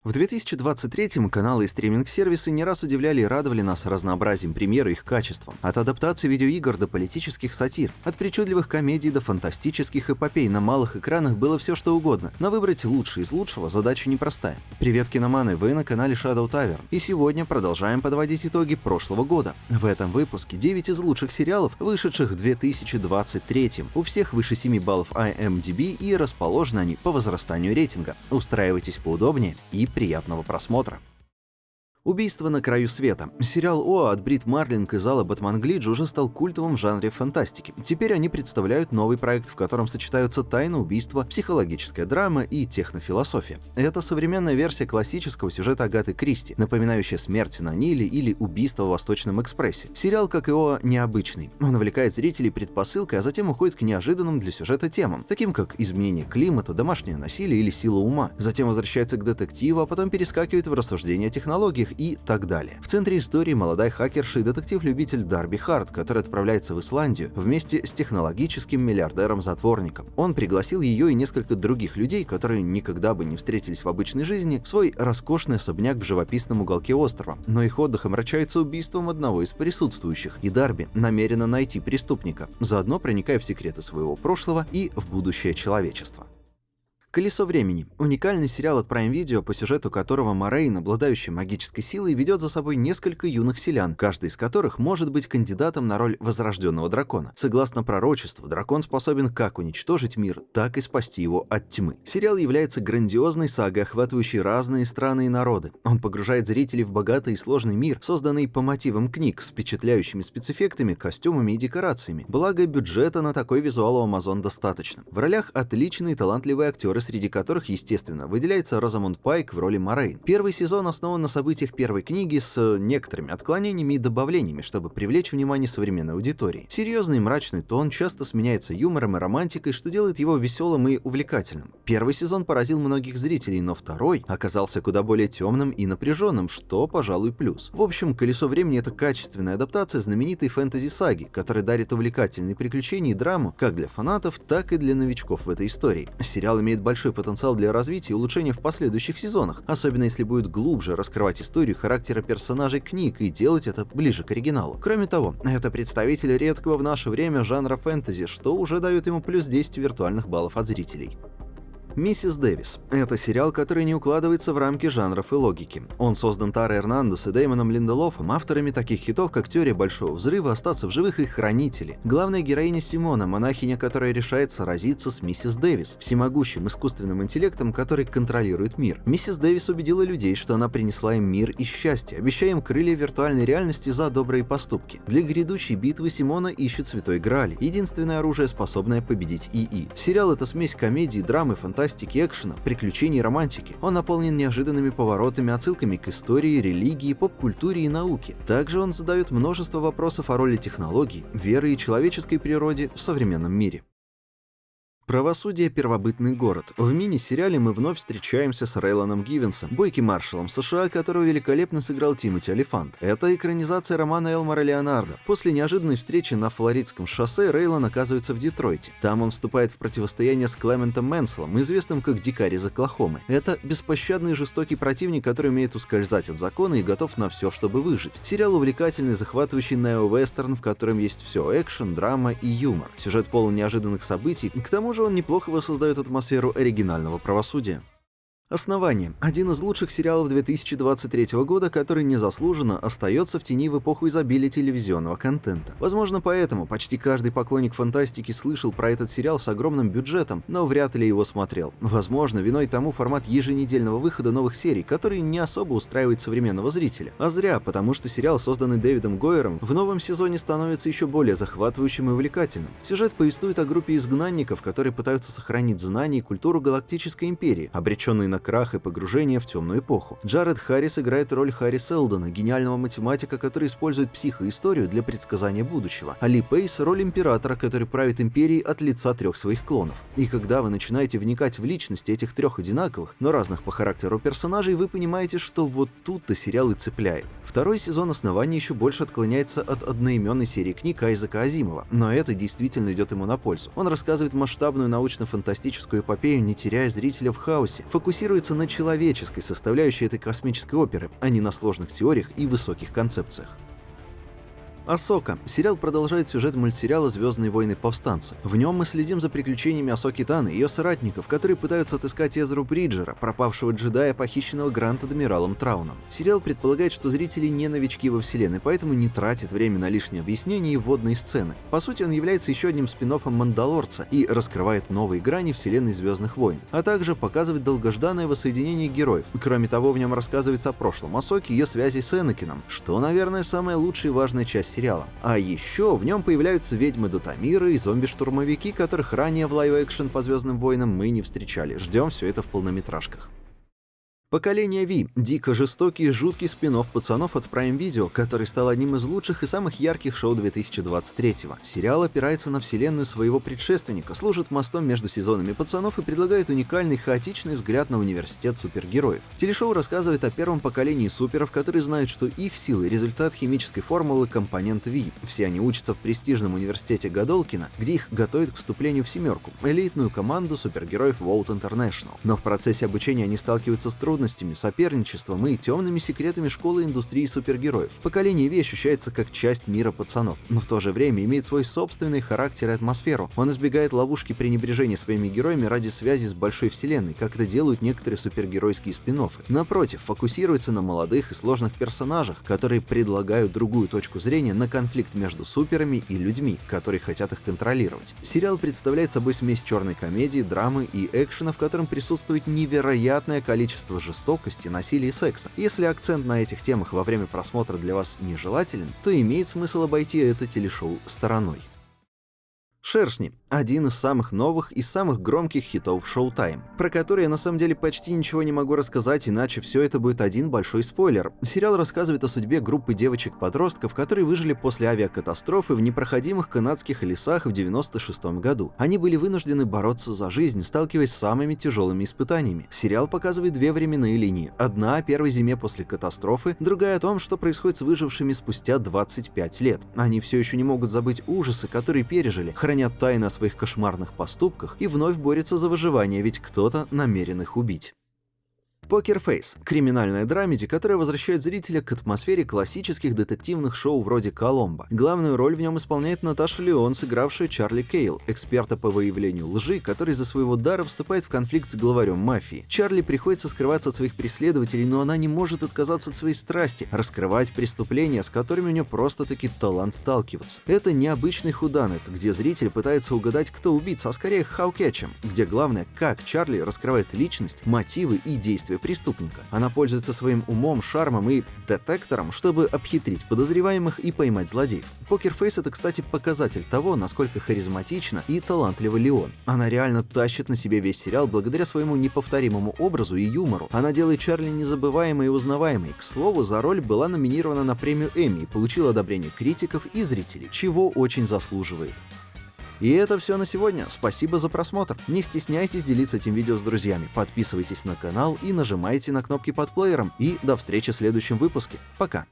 В 2023-м каналы и стриминг-сервисы не раз удивляли и радовали нас разнообразием премьер и их качеством. От адаптации видеоигр до политических сатир, от причудливых комедий до фантастических эпопей на малых экранах было все что угодно, но выбрать лучшее из лучшего задача непростая. Привет, киноманы, вы на канале Shadow Tavern, и сегодня продолжаем подводить итоги прошлого года. В этом выпуске 9 из лучших сериалов, вышедших в 2023-м. У всех выше 7 баллов IMDb и расположены они по возрастанию рейтинга. Устраивайтесь поудобнее и приятного просмотра. «Убийство на краю света». Сериал ОА от Брит Марлинг из Алла Батман-Глидж уже стал культовым в жанре фантастики. Теперь они представляют новый проект, в котором сочетаются тайна убийства, психологическая драма и технофилософия. Это современная версия классического сюжета Агаты Кристи, напоминающая «Смерть на Ниле» или «Убийство в Восточном экспрессе». Сериал, как и ОА, необычный. Он увлекает зрителей предпосылкой, а затем уходит к неожиданным для сюжета темам, таким как изменение климата, домашнее насилие или сила ума. Затем возвращается к детективу, а потом перескакивает в рассуждения о технологиях и так далее. В центре истории молодая хакерша и детектив-любитель Дарби Харт, который отправляется в Исландию вместе с технологическим миллиардером-затворником. Он пригласил ее и несколько других людей, которые никогда бы не встретились в обычной жизни, в свой роскошный особняк в живописном уголке острова. Но их отдых омрачается убийством одного из присутствующих, и Дарби намерена найти преступника, заодно проникая в секреты своего прошлого и в будущее человечества. «Колесо времени» — уникальный сериал от Prime Video, по сюжету которого Морейн, обладающий магической силой, ведет за собой несколько юных селян, каждый из которых может быть кандидатом на роль возрожденного дракона. Согласно пророчеству, дракон способен как уничтожить мир, так и спасти его от тьмы. Сериал является грандиозной сагой, охватывающей разные страны и народы. Он погружает зрителей в богатый и сложный мир, созданный по мотивам книг, с впечатляющими спецэффектами, костюмами и декорациями. Благо, бюджета на такой визуал у Amazon достаточно. В ролях отличные и талантливые актеры, среди которых, естественно, выделяется Розамунд Пайк в роли Морейн. Первый сезон основан на событиях первой книги с некоторыми отклонениями и добавлениями, чтобы привлечь внимание современной аудитории. Серьезный и мрачный тон часто сменяется юмором и романтикой, что делает его веселым и увлекательным. Первый сезон поразил многих зрителей, но второй оказался куда более темным и напряженным, что, пожалуй, плюс. В общем, «Колесо времени» — это качественная адаптация знаменитой фэнтези-саги, которая дарит увлекательные приключения и драму как для фанатов, так и для новичков в этой истории. Сериал имеет большой потенциал для развития и улучшения в последующих сезонах, особенно если будет глубже раскрывать историю характера персонажей книг и делать это ближе к оригиналу. Кроме того, это представитель редкого в наше время жанра фэнтези, что уже дает ему плюс 10 виртуальных баллов от зрителей. «Миссис Дэвис» — это сериал, который не укладывается в рамки жанров и логики. Он создан Тарой Эрнандес и Дэймоном Линделофом, авторами таких хитов, как «Теория большого взрыва», «Остаться в живых» и «Хранители». Главная героиня Симона — монахиня, которая решает сразиться с миссис Дэвис, всемогущим искусственным интеллектом, который контролирует мир. Миссис Дэвис убедила людей, что она принесла им мир и счастье, обещая им крылья виртуальной реальности за добрые поступки. Для грядущей битвы Симона ищет Святой Грааль, единственное оружие, способное победить ИИ. Сериал — это смесь комедии, драмы, фантастики, экшена, приключений и романтики. Он наполнен неожиданными поворотами, отсылками к истории, религии, поп-культуре и науке. Также он задает множество вопросов о роли технологий, веры и человеческой природе в современном мире. «Правосудие. Первобытный город». В мини-сериале мы вновь встречаемся с Рейланом Гивенсом, бойким маршалом США, которого великолепно сыграл Тимоти Олифант. Это экранизация романа Элмора Леонардо. После неожиданной встречи на Флоридском шоссе Рейлан оказывается в Детройте. Там он вступает в противостояние с Клементом Менселом, известным как Дикарь из Оклахомы. Это беспощадный и жестокий противник, который умеет ускользать от закона и готов на все, чтобы выжить. Сериал увлекательный, захватывающий нео-вестерн, в котором есть все: экшен, драма и юмор. Сюжет полон неожиданных событий, к тому же он неплохо воссоздает атмосферу оригинального правосудия. «Основание» — один из лучших сериалов 2023 года, который незаслуженно остается в тени в эпоху изобилия телевизионного контента. Возможно, поэтому почти каждый поклонник фантастики слышал про этот сериал с огромным бюджетом, но вряд ли его смотрел. Возможно, виной тому формат еженедельного выхода новых серий, который не особо устраивает современного зрителя. А зря, потому что сериал, созданный Дэвидом Гойером, в новом сезоне становится еще более захватывающим и увлекательным. Сюжет повествует о группе изгнанников, которые пытаются сохранить знания и культуру Галактической империи, обреченные на крах и погружение в темную эпоху. Джаред Харрис играет роль Харри Селдона, гениального математика, который использует психоисторию для предсказания будущего. А Ли Пейс — роль императора, который правит империей от лица 3 своих клонов. И когда вы начинаете вникать в личности этих 3 одинаковых, но разных по характеру персонажей, вы понимаете, что вот тут-то сериал и цепляет. Второй сезон «Основания» еще больше отклоняется от одноименной серии книг Айзека Азимова, но это действительно идет ему на пользу. Он рассказывает масштабную научно-фантастическую эпопею, не теряя зрителя в хаосе, фокусируясь акцентируется на человеческой составляющей этой космической оперы, а не на сложных теориях и высоких концепциях. Асока. Сериал продолжает сюжет мультсериала «Звездные войны. Повстанцы». В нем мы следим за приключениями Асоки Тано и ее соратников, которые пытаются отыскать Эзру Бриджера, пропавшего джедая, похищенного Гранд-адмиралом Трауном. Сериал предполагает, что зрители не новички во вселенной, поэтому не тратит время на лишние объяснения и вводные сцены. По сути, он является еще одним спин-оффом «Мандалорца» и раскрывает новые грани вселенной «Звездных войн», а также показывает долгожданное воссоединение героев. Кроме того, в нем рассказывается о прошлом Асоки и ее связи с Энакином, что, наверное, самая лучшая и важная часть сериала. А еще в нем появляются ведьмы Датамира и зомби-штурмовики, которых ранее в лайв-экшен по Звездным войнам мы не встречали. Ждем все это в полнометражках. Поколение Ви – дико жестокий и жуткий спин-офф пацанов от Prime Video, который стал одним из лучших и самых ярких шоу 2023-го. Сериал опирается на вселенную своего предшественника, служит мостом между сезонами пацанов и предлагает уникальный хаотичный взгляд на университет супергероев. Телешоу рассказывает о первом поколении суперов, которые знают, что их силы – результат химической формулы компонент Ви. Все они учатся в престижном университете Годолкина, где их готовят к вступлению в «семерку» – элитную команду супергероев World International. Но в процессе обучения они сталкиваются с трудностями, соперничеством и темными секретами школы индустрии супергероев. Поколение Ви ощущается как часть мира пацанов, но в то же время имеет свой собственный характер и атмосферу. Он избегает ловушки пренебрежения своими героями ради связи с большой вселенной, как это делают некоторые супергеройские спин-оффы. Напротив, фокусируется на молодых и сложных персонажах, которые предлагают другую точку зрения на конфликт между суперами и людьми, которые хотят их контролировать. Сериал представляет собой смесь черной комедии, драмы и экшена, в котором присутствует невероятное количество жестокости, насилия и секса. Если акцент на этих темах во время просмотра для вас нежелателен, то имеет смысл обойти это телешоу стороной. «Шершни» — один из самых новых и самых громких хитов Showtime, про который я на самом деле почти ничего не могу рассказать, иначе все это будет один большой спойлер. Сериал рассказывает о судьбе группы девочек-подростков, которые выжили после авиакатастрофы в непроходимых канадских лесах в 1996 году. Они были вынуждены бороться за жизнь, сталкиваясь с самыми тяжелыми испытаниями. Сериал показывает две временные линии. Одна о первой зиме после катастрофы, другая о том, что происходит с выжившими спустя 25 лет. Они все еще не могут забыть ужасы, которые пережили, хранят тайны о своих кошмарных поступках и вновь борются за выживание, ведь кто-то намерен их убить. Покер Фейс – криминальная драмеди, которая возвращает зрителя к атмосфере классических детективных шоу вроде «Коломбо». Главную роль в нем исполняет Наташа Леон, сыгравшая Чарли Кейл, эксперта по выявлению лжи, который из-за своего дара вступает в конфликт с главарем мафии. Чарли приходится скрываться от своих преследователей, но она не может отказаться от своей страсти – раскрывать преступления, с которыми у нее просто-таки талант сталкиваться. Это необычный худанет, где зритель пытается угадать, кто убийца, а скорее хаукетчем, где главное, как Чарли раскрывает личность, мотивы и действия преступника. Она пользуется своим умом, шармом и детектором, чтобы обхитрить подозреваемых и поймать злодеев. Покер Фейс — это, кстати, показатель того, насколько харизматична и талантлива Леон. Она реально тащит на себе весь сериал благодаря своему неповторимому образу и юмору. Она делает Чарли незабываемой и узнаваемой. К слову, за роль была номинирована на премию Эмми и получила одобрение критиков и зрителей, чего очень заслуживает. И это все на сегодня. Спасибо за просмотр. Не стесняйтесь делиться этим видео с друзьями. Подписывайтесь на канал и нажимайте на кнопки под плеером. И до встречи в следующем выпуске. Пока.